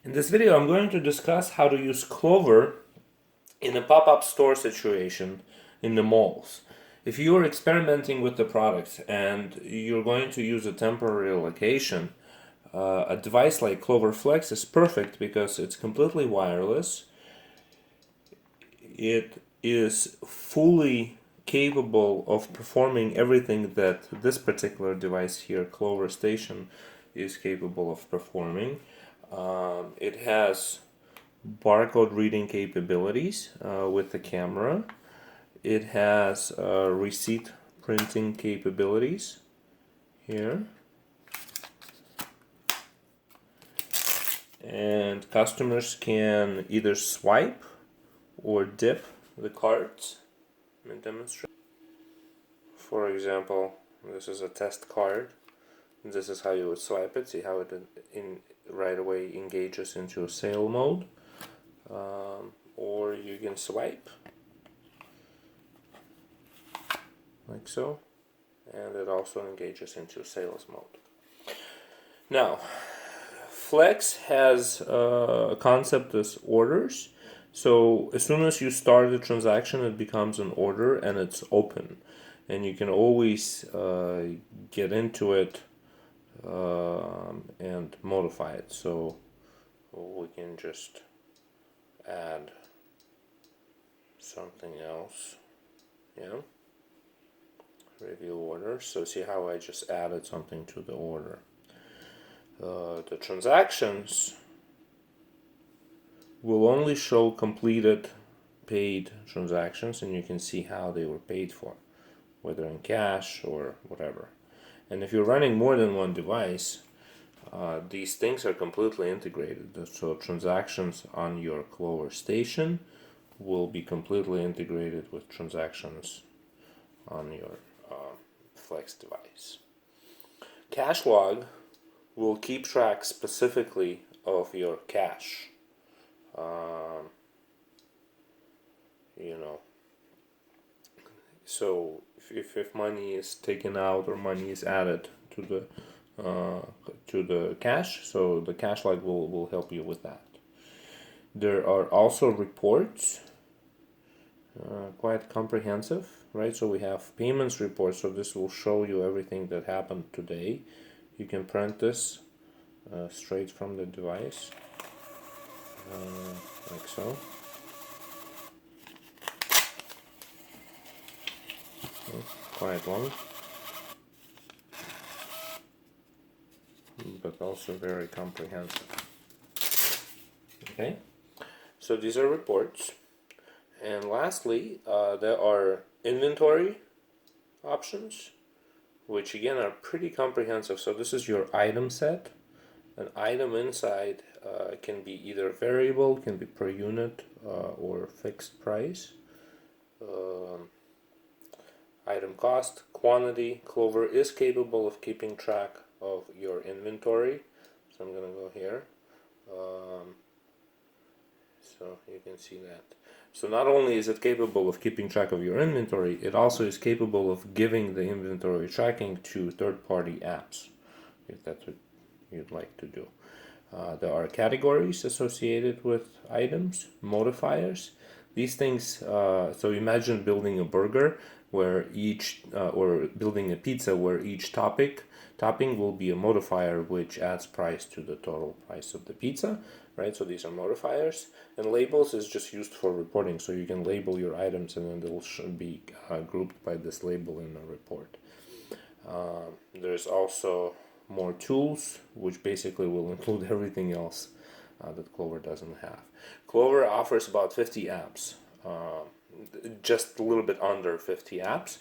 In this video, I'm going to discuss how to use Clover in a pop-up store situation in the malls. If you are experimenting with the product and you're going to use a temporary location, a device like Clover Flex is perfect because it's completely wireless. It is fully capable of performing everything that this particular device here, Clover Station, is capable of performing. It has barcode reading capabilities with the camera. It has receipt printing capabilities here. And customers can either swipe or dip the cards. Let me demonstrate. For example, this is a test card. This is how you would swipe it. See how it right away engages into a sale mode. Or you can swipe like so, and it also engages into sales mode. Now, Flex has a concept as orders. So as soon as you start the transaction, it becomes an order and it's open, and you can always get into it and modify it. So we can just add something else. Yeah. Review order. So see how I just added something to the order. The transactions will only show completed paid transactions, and you can see how they were paid for, whether in cash or whatever. And if you're running more than one device, these things are completely integrated. So transactions on your Clover station will be completely integrated with transactions on your Flex device. Cash log will keep track specifically of your cash. So if money is taken out or money is added to the cash, so the cash log will help you with that. There are also reports, quite comprehensive, right? So we have payments reports, so this will show you everything that happened today. You can print this straight from the device, like so. Quite long, but also very comprehensive. Okay, so these are reports. And lastly, there are inventory options, which again are pretty comprehensive. So this is your item set. An item inside can be either variable, can be per unit, or fixed price. Item cost, quantity. Clover is capable of keeping track of your inventory. So I'm going to go here. So you can see that. So not only is it capable of keeping track of your inventory, it also is capable of giving the inventory tracking to third-party apps, if that's what you'd like to do. There are categories associated with items, modifiers. These things, so imagine building a burger where or building a pizza where each topping will be a modifier which adds price to the total price of the pizza, right? So these are modifiers. And labels is just used for reporting, so you can label your items and then they'll be grouped by this label in a report. There's also more tools, which basically will include everything else that Clover doesn't have. Clover offers about 50 apps, just a little bit under 50 apps,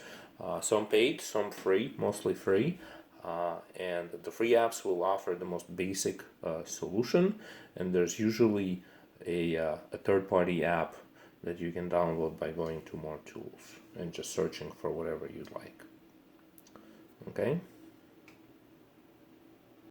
some paid, some free, mostly free, and the free apps will offer the most basic solution, and there's usually a third-party app that you can download by going to more tools and just searching for whatever you'd like. Okay.